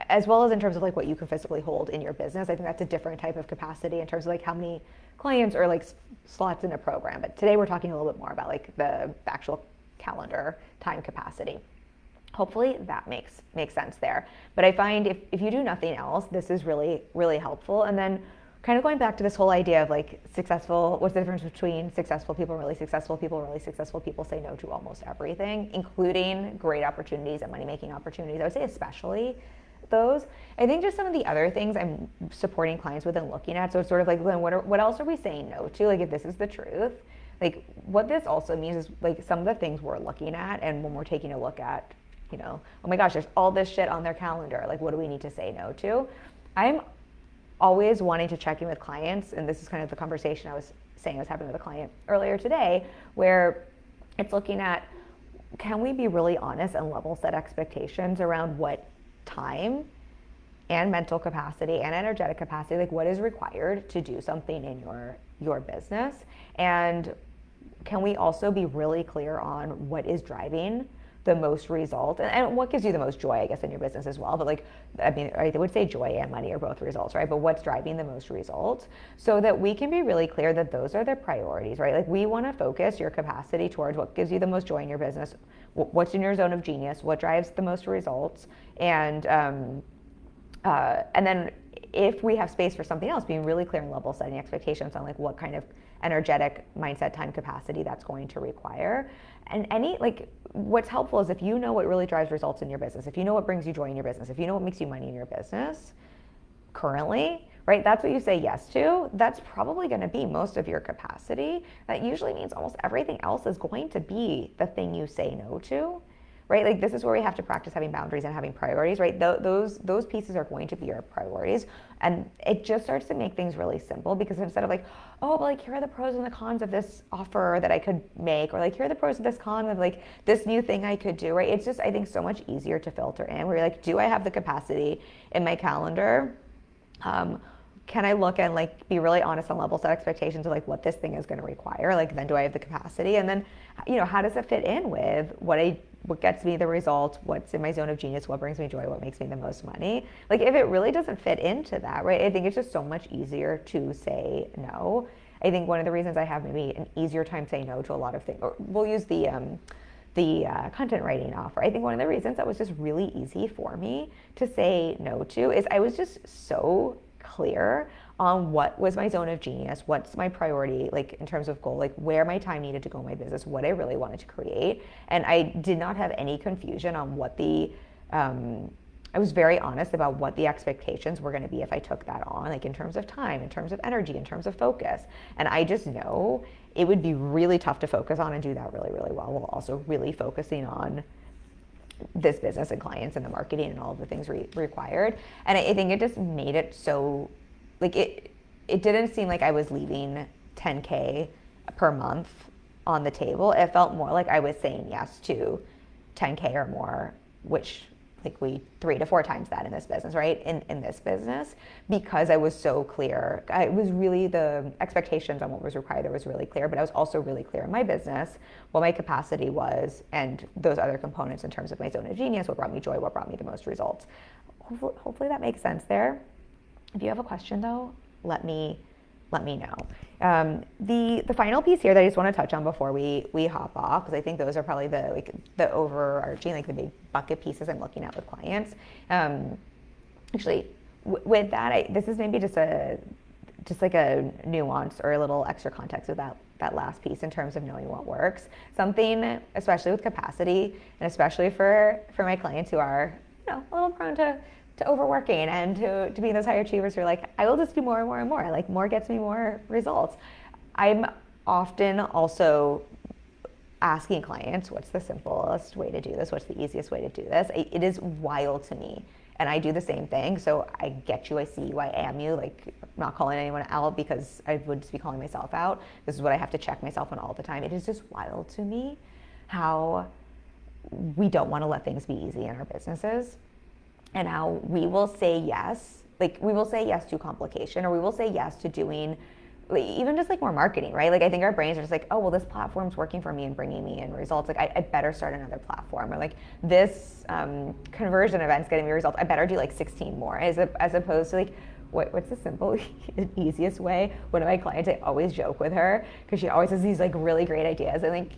as well as in terms of like what you can physically hold in your business. I think that's a different type of capacity in terms of like how many clients or like slots in a program. But today we're talking a little bit more about like the actual calendar time capacity. Hopefully that makes sense there. But I find if you do nothing else, this is really, really helpful. And then kind of going back to this whole idea of like what's the difference between successful people and really successful people? Really successful people say no to almost everything, including great opportunities and money-making opportunities. I would say especially those. I think just some of the other things I'm supporting clients with and looking at. So it's sort of like, then what else are we saying no to? Like, if this is the truth, like what this also means is like some of the things we're looking at, and when we're taking a look at, oh my gosh, there's all this shit on their calendar. Like, what do we need to say no to? I'm always wanting to check in with clients, and this is kind of the conversation I was saying I was having with a client earlier today, where it's looking at, can we be really honest and level set expectations around what time and mental capacity and energetic capacity, like what is required to do something in your business? And can we also be really clear on what is driving the most result, and what gives you the most joy, I guess, in your business as well. But like, I mean, I would say joy and money are both results, right? But what's driving the most results, so that we can be really clear that those are the priorities, right? Like, we want to focus your capacity towards what gives you the most joy in your business, what's in your zone of genius, what drives the most results, and then if we have space for something else, being really clear and level setting expectations on like what kind of energetic mindset, time, capacity that's going to require. And what's helpful is if you know what really drives results in your business, if you know what brings you joy in your business, if you know what makes you money in your business currently, right, that's what you say yes to, that's probably going to be most of your capacity. That usually means almost everything else is going to be the thing you say no to. Right? Like, this is where we have to practice having boundaries and having priorities, right? Those pieces are going to be your priorities. And it just starts to make things really simple, because instead of like, oh, but like, here are the pros and the cons of this offer that I could make, or like, here are the pros and this con of like this new thing I could do, right? It's just, I think, so much easier to filter in, where you're like, do I have the capacity in my calendar? Can I look and like be really honest on level set expectations of like what this thing is going to require? Like, then do I have the capacity? And then, how does it fit in with what gets me the result, what's in my zone of genius, what brings me joy, what makes me the most money? Like, if it really doesn't fit into that, right, I think it's just so much easier to say no. I think one of the reasons I have maybe an easier time saying no to a lot of things, or we'll use the content writing offer. I think one of the reasons that was just really easy for me to say no to is I was just so clear on what was my zone of genius, what's my priority, like in terms of goal, like where my time needed to go in my business, what I really wanted to create. And I did not have any confusion on what I was very honest about what the expectations were going to be if I took that on, like in terms of time, in terms of energy, in terms of focus. And I just know it would be really tough to focus on and do that really, really well, while also really focusing on this business and clients and the marketing and all of the things required. And I think it just made it so, like, it didn't seem like I was leaving 10K per month on the table. It felt more like I was saying yes to 10K or more, which like we 3 to 4 times that in this business, right? In this business, because I was so clear. I was really, the expectations on what was required, was really clear, but I was also really clear in my business what my capacity was, and those other components in terms of my zone of genius, what brought me joy, what brought me the most results. Hopefully that makes sense there. If you have a question though, let me know. The final piece here that I just want to touch on before we hop off, because I think those are probably the overarching, like the big bucket pieces I'm looking at with clients. Actually, with that, this is maybe just like a nuance or a little extra context with that last piece in terms of knowing what works. Something, especially with capacity, and especially for my clients who are a little prone to overworking and to being those high achievers who are like, I will just do more and more and more. Like, more gets me more results. I'm often also asking clients, what's the simplest way to do this? What's the easiest way to do this? It is wild to me. And I do the same thing. So I get you, I see you, I am you. Like, I'm not calling anyone out because I would just be calling myself out. This is what I have to check myself on all the time. It is just wild to me how we don't want to let things be easy in our businesses, and how we will say yes. Like, we will say yes to complication, or we will say yes to doing even just like more marketing, right? Like, I think our brains are just like, oh, well, this platform's working for me and bringing me in results. Like, I better start another platform. Or like, this conversion event's getting me results. I better do like 16 more, as opposed to like, what's the simple, easiest way? One of my clients, I always joke with her because she always has these like really great ideas. I think,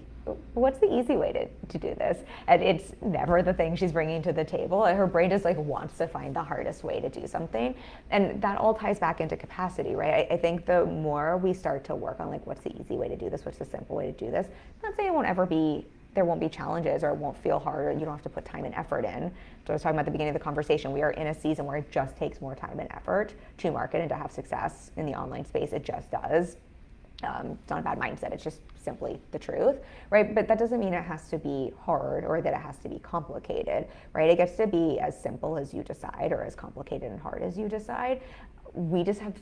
what's the easy way to do this? And it's never the thing she's bringing to the table. Her brain just like wants to find the hardest way to do something. And that all ties back into capacity, right? I think the more we start to work on like, what's the easy way to do this? What's the simple way to do this? I'm not saying there won't be challenges, or it won't feel hard, or you don't have to put time and effort in. So I was talking about at the beginning of the conversation, we are in a season where it just takes more time and effort to market and to have success in the online space. It just does. It's not a bad mindset, it's just simply the truth, right? But that doesn't mean it has to be hard, or that it has to be complicated, right? It gets to be as simple as you decide, or as complicated and hard as you decide. We just have,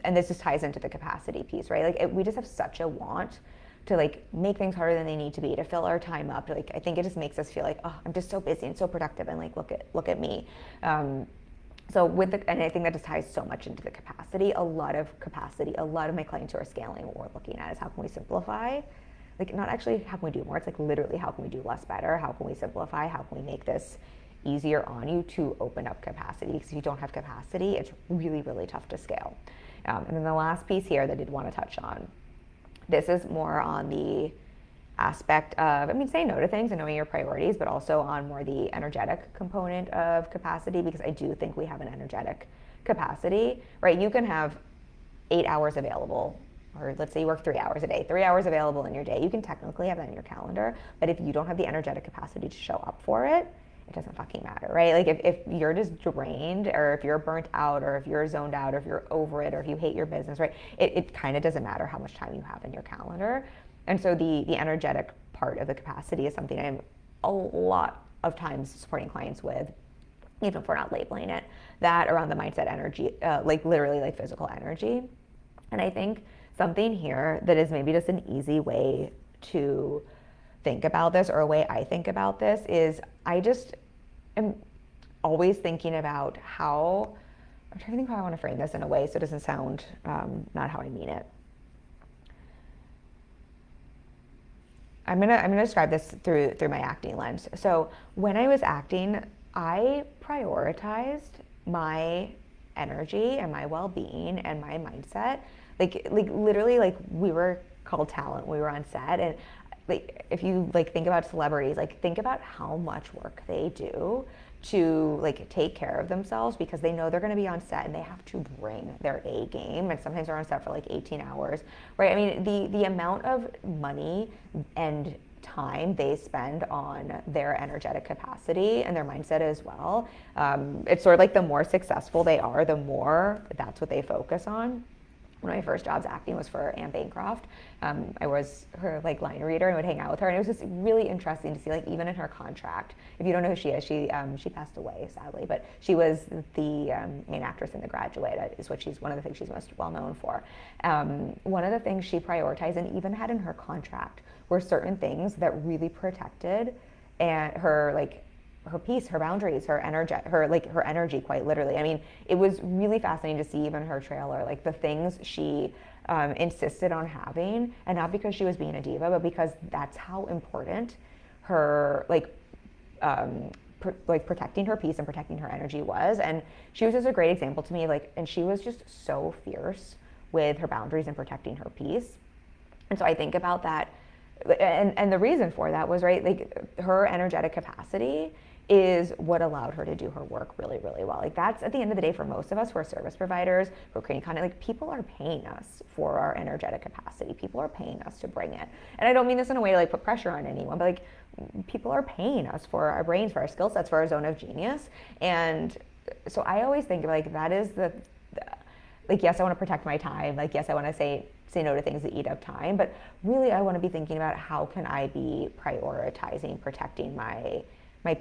and this just ties into the capacity piece, right? Like, we just have such a want to like make things harder than they need to be, to fill our time up. Like, I think it just makes us feel like, oh, I'm just so busy and so productive, and like, look at me. So and I think that just ties so much into the capacity. A lot of my clients who are scaling, what we're looking at is how can we simplify like not actually how can we do more, it's like literally how can we do less better, how can we simplify, how can we make this easier on you to open up capacity, because if you don't have capacity, it's really, really tough to scale. And then the last piece here that I did want to touch on, this is more on the aspect of, saying no to things and knowing your priorities, but also on more the energetic component of capacity, because I do think we have an energetic capacity, right? You can have 8 hours available, or let's say you work 3 hours a day, 3 hours available in your day. You can technically have that in your calendar, but if you don't have the energetic capacity to show up for it, it doesn't fucking matter, right? Like if you're just drained, or if you're burnt out, or if you're zoned out, or if you're over it, or if you hate your business, right? It kind of doesn't matter how much time you have in your calendar. And so the energetic part of the capacity is something I'm a lot of times supporting clients with, even if we're not labeling it, that around the mindset energy, like literally like physical energy. And I think something here that is maybe just an easy way to think about this, or a way I think about this, is I just am always thinking about how, I'm trying to think how I want to frame this in a way so it doesn't sound not how I mean it. I'm gonna describe this through my acting lens. So when I was acting, I prioritized my energy and my well-being and my mindset. Like literally, like we were called talent. We were on set, and like if you like think about celebrities, like think about how much work they do to like take care of themselves, because they know they're going to be on set and they have to bring their A game, and sometimes they're on set for like 18 hours, right? I mean, the amount of money and time they spend on their energetic capacity and their mindset as well, it's sort of like the more successful they are, the more that's what they focus on. One of my first jobs acting was for Anne Bancroft. I was her like line reader and would hang out with her, and it was just really interesting to see, like even in her contract. If you don't know who she is, she passed away sadly, but she was the main actress in The Graduate. Is what one of the things she's most well known for. One of the things she prioritized and even had in her contract were certain things that really protected and her peace, her boundaries, her energy, quite literally. I mean, it was really fascinating to see even her trailer, like the things she insisted on having, and not because she was being a diva, but because that's how important her protecting her peace and protecting her energy was. And she was just a great example to me, and she was just so fierce with her boundaries and protecting her peace. And so I think about that, and the reason for that was, right, like her energetic capacity is what allowed her to do her work really, really well. Like that's at the end of the day, for most of us who are service providers, who are creating content, like people are paying us for our energetic capacity. People are paying us to bring it. And I don't mean this in a way to like put pressure on anyone, but like people are paying us for our brains, for our skill sets, for our zone of genius. And so I always think like that is like, yes, I want to protect my time. Like, yes, I want to say no to things that eat up time, but really I want to be thinking about how can I be prioritizing, protecting my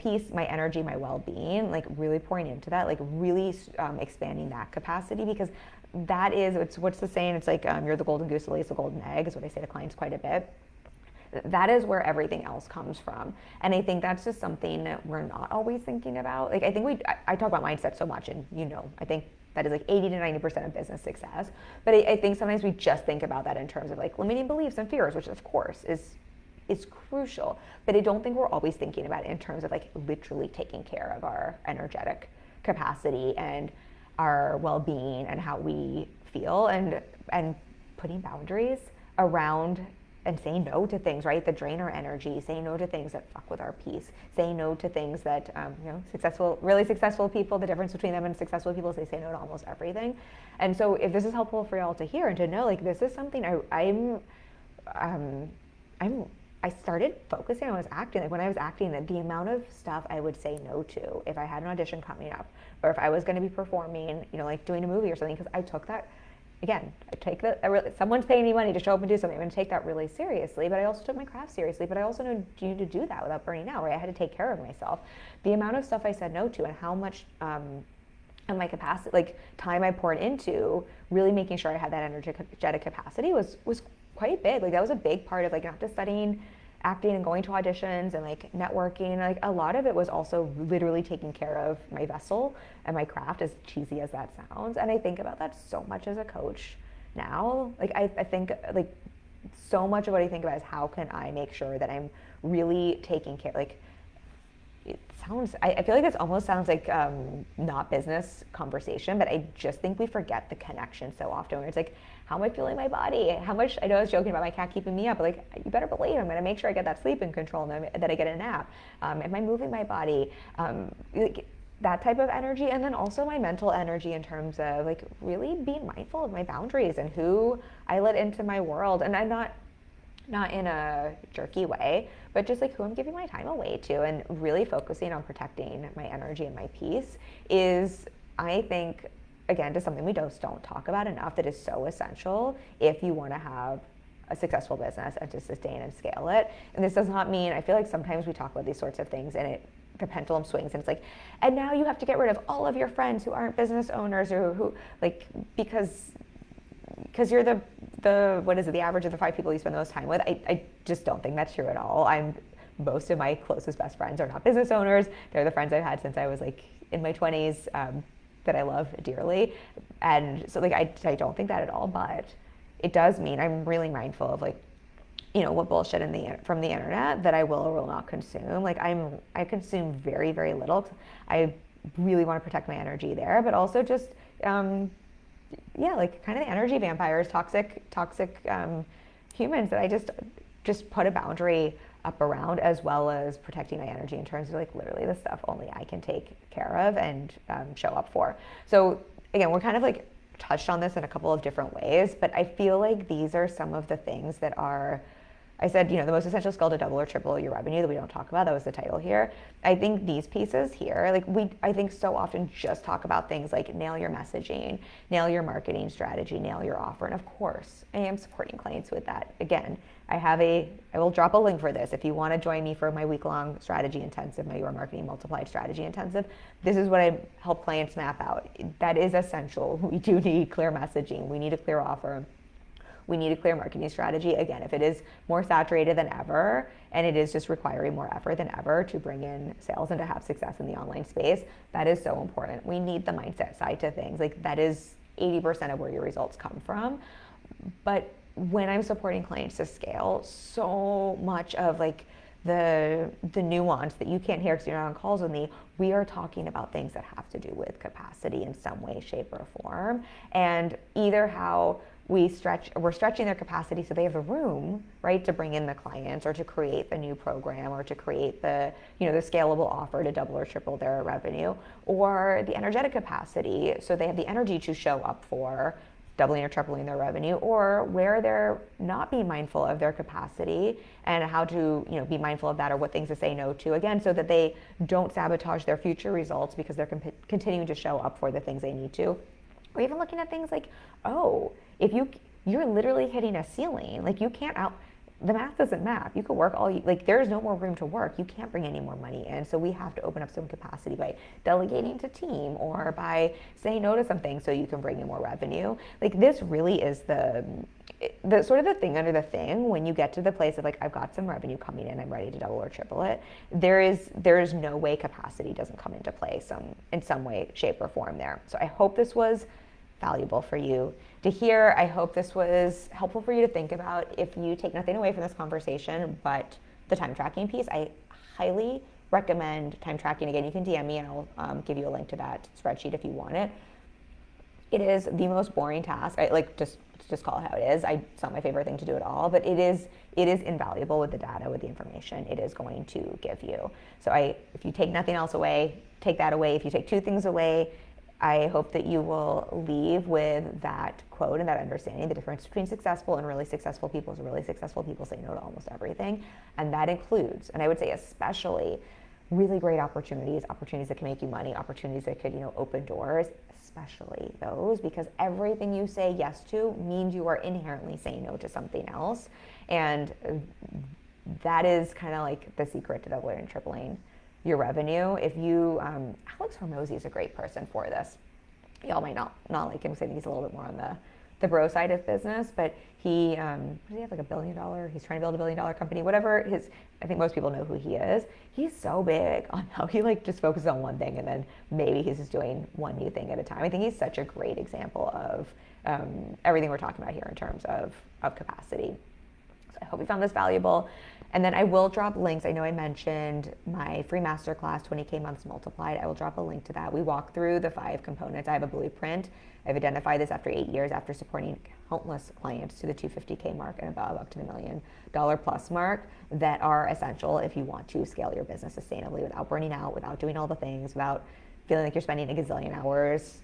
peace, my energy, my well-being, like really pouring into that, like really expanding that capacity, because that is, what's the saying? It's like, you're the golden goose that lays the golden egg, is what I say to clients quite a bit. That is where everything else comes from. And I think that's just something that we're not always thinking about. Like, I think I talk about mindset so much, and I think that is like 80 to 90% of business success. But I think sometimes we just think about that in terms of like limiting beliefs and fears, which of course is crucial, but I don't think we're always thinking about it in terms of like literally taking care of our energetic capacity and our well-being and how we feel, and putting boundaries around and saying no to things, right, that drain our energy, saying no to things that fuck with our peace, saying no to things that, really successful people, the difference between them and successful people is they say no to almost everything. And so if this is helpful for y'all to hear and to know, like this is something I started focusing on when I was acting. Like when I was acting, the amount of stuff I would say no to if I had an audition coming up, or if I was going to be performing, like doing a movie or something, because I took that, again, someone's paying me money to show up and do something. I'm going to take that really seriously, but I also took my craft seriously, but I also need to do that without burning out, right? I had to take care of myself. The amount of stuff I said no to and how much and my capacity, like time I poured into really making sure I had that energetic capacity was quite big. Like that was a big part of like not just studying acting and going to auditions and like networking. Like a lot of it was also literally taking care of my vessel and my craft, as cheesy as that sounds. And I think about that so much as a coach now. Like I think like so much of what I think about is how can I make sure that I'm really taking care, like, it sounds, I feel like this almost sounds like not business conversation, but I just think we forget the connection so often where it's like, how am I feeling my body? How much, I know I was joking about my cat keeping me up, but like, you better believe I'm going to make sure I get that sleep in control and that I get a nap. Am I moving my body? Like, that type of energy. And then also my mental energy in terms of like really being mindful of my boundaries and who I let into my world. And I'm not in a jerky way, but just like who I'm giving my time away to, and really focusing on protecting my energy and my peace is, I think, again, just something we just don't talk about enough that is so essential if you want to have a successful business and to sustain and scale it. And this does not mean, I feel like sometimes we talk about these sorts of things and the pendulum swings and it's like, and now you have to get rid of all of your friends who aren't business owners or who like, because you're the what is it, the average of the 5 people you spend the most time with. I just don't think that's true at all. Most of my closest best friends are not business owners. They're the friends I've had since I was like in my 20s, that I love dearly. And so like I don't think that at all, but it does mean I'm really mindful of like, you know, what bullshit from the internet that I will or will not consume. Like I consume very, very little. I really want to protect my energy there, but also just yeah, like kind of the energy vampires, toxic humans that I just put a boundary up around, as well as protecting my energy in terms of like literally the stuff only I can take care of and show up for. So again, we're kind of like touched on this in a couple of different ways, but I feel like these are some of the things that are, I said, you know, the most essential skill to double or triple your revenue that we don't talk about. That was the title here. I think these pieces here, like I think so often just talk about things like nail your messaging, nail your marketing strategy, nail your offer. And of course, I am supporting clients with that. Again, I will drop a link for this. If you want to join me for my week-long strategy intensive, my Your Marketing Multiplied strategy intensive, this is what I help clients map out. That is essential. We do need clear messaging. We need a clear offer. We need a clear marketing strategy. Again, if it is more saturated than ever, and it is just requiring more effort than ever to bring in sales and to have success in the online space, that is so important. We need the mindset side to things. Like that is 80% of where your results come from. But when I'm supporting clients to scale, so much of like the nuance that you can't hear because you're not on calls with me, we are talking about things that have to do with capacity in some way, shape, or form. And either how we're stretching their capacity so they have the room, right, to bring in the clients or to create the new program or to create the, you know, the scalable offer to double or triple their revenue, or the energetic capacity so they have the energy to show up for doubling or tripling their revenue, or where they're not being mindful of their capacity and how to, you know, be mindful of that, or what things to say no to, again, so that they don't sabotage their future results because they're continuing to show up for the things they need to. Or even looking at things like, oh, if you're literally hitting a ceiling, like you can't the math doesn't map. You could work there's no more room to work. You can't bring any more money in. So we have to open up some capacity by delegating to team or by saying no to something so you can bring in more revenue. Like this really is the sort of the thing under the thing when you get to the place of like, I've got some revenue coming in, I'm ready to double or triple it. There is no way capacity doesn't come into play in some way, shape, or form there. So I hope this was valuable for you to hear. I hope this was helpful for you to think about. If you take nothing away from this conversation but the time tracking piece, I highly recommend time tracking. Again, you can DM me and I'll give you a link to that spreadsheet if you want it. It is the most boring task. Just call it how it is. It's not my favorite thing to do at all, but it is invaluable with the data, with the information it is going to give you. So if you take nothing else away, take that away. If you take 2 things away, I hope that you will leave with that quote and that understanding. The difference between successful and really successful people is really successful people say no to almost everything. And that includes, and I would say especially, really great opportunities that can make you money, opportunities that could, you know, open doors, especially those, because everything you say yes to means you are inherently saying no to something else. And that is kind of like the secret to doubling and tripling your revenue. If you, Alex Hormozy is a great person for this. Y'all might not like him, because I think he's a little bit more on the bro side of business, but he, does he have like $1 billion? He's trying to build $1 billion company, whatever I think most people know who he is. He's so big on how he like just focuses on one thing and then maybe he's just doing one new thing at a time. I think he's such a great example of everything we're talking about here in terms of capacity. I hope you found this valuable. And then I will drop links. I know I mentioned my free masterclass, 20K Months Multiplied. I will drop a link to that. We walk through the 5 components. I have a blueprint. I've identified this after 8 years, after supporting countless clients to the 250K mark and above, up to the $1 million plus mark, that are essential if you want to scale your business sustainably without burning out, without doing all the things, without feeling like you're spending a gazillion hours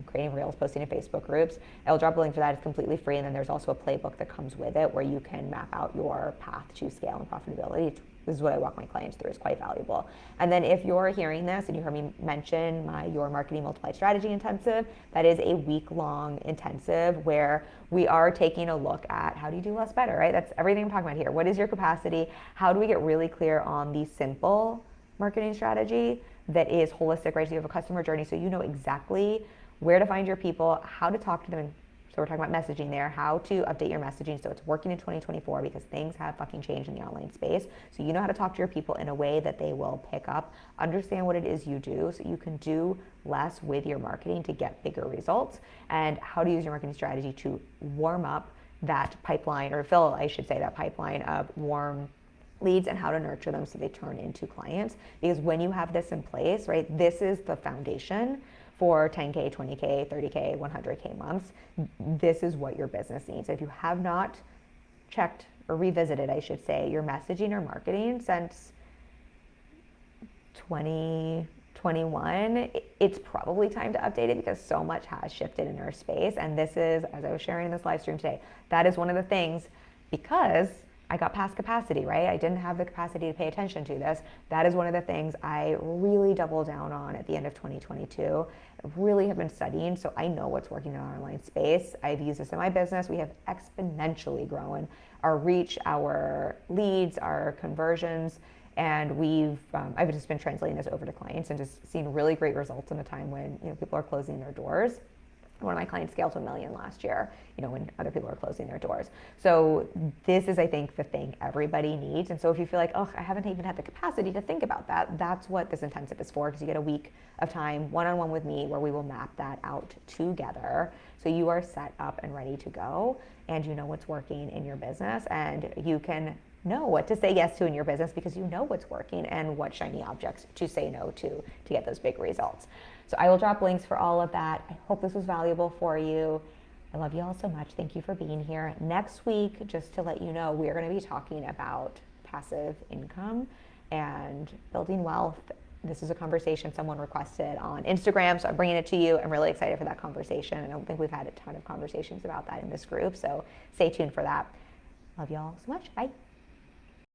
creating reels, posting in Facebook groups. I'll drop a link for that. It's completely free. And then there's also a playbook that comes with it where you can map out your path to scale and profitability. This is what I walk my clients through. It's quite valuable. And then if you're hearing this and you heard me mention my Your Marketing Multiplied Strategy Intensive, that is a week-long intensive where we are taking a look at how do you do less better, right? That's everything I'm talking about here. What is your capacity? How do we get really clear on the simple marketing strategy that is holistic, right? So you have a customer journey, so you know exactly where to find your people, how to talk to them. So we're talking about messaging there, how to update your messaging so it's working in 2024 because things have fucking changed in the online space. So you know how to talk to your people in a way that they will pick up, understand what it is you do so you can do less with your marketing to get bigger results, and how to use your marketing strategy to warm up that pipeline, or fill, I should say, that pipeline of warm leads, and how to nurture them so they turn into clients. Because when you have this in place, right, this is the foundation for 10K, 20K, 30K, 100K months. This is what your business needs. If you have not checked or revisited, I should say, your messaging or marketing since 2021, it's probably time to update it because so much has shifted in our space. And this is, as I was sharing in this live stream today, that is one of the things, because I got past capacity, right? I didn't have the capacity to pay attention to this. That is one of the things I really doubled down on at the end of 2022. I really have been studying, so I know what's working in our online space. I've used this in my business. We have exponentially grown our reach, our leads, our conversions, and I've just been translating this over to clients and just seen really great results in a time when people are closing their doors. One of my clients scaled to $1 million last year, when other people are closing their doors. So this is, I think, the thing everybody needs. And so if you feel like, oh, I haven't even had the capacity to think about that, that's what this intensive is for, because you get a week of time one-on-one with me where we will map that out together. So you are set up and ready to go, and you know what's working in your business, and you can know what to say yes to in your business because you know what's working and what shiny objects to say no to get those big results. So I will drop links for all of that. I hope this was valuable for you. I love you all so much. Thank you for being here. Next week, just to let you know, we're going to be talking about passive income and building wealth. This is a conversation someone requested on Instagram, so I'm bringing it to you. I'm really excited for that conversation. I don't think we've had a ton of conversations about that in this group, so stay tuned for that. Love you all so much. Bye.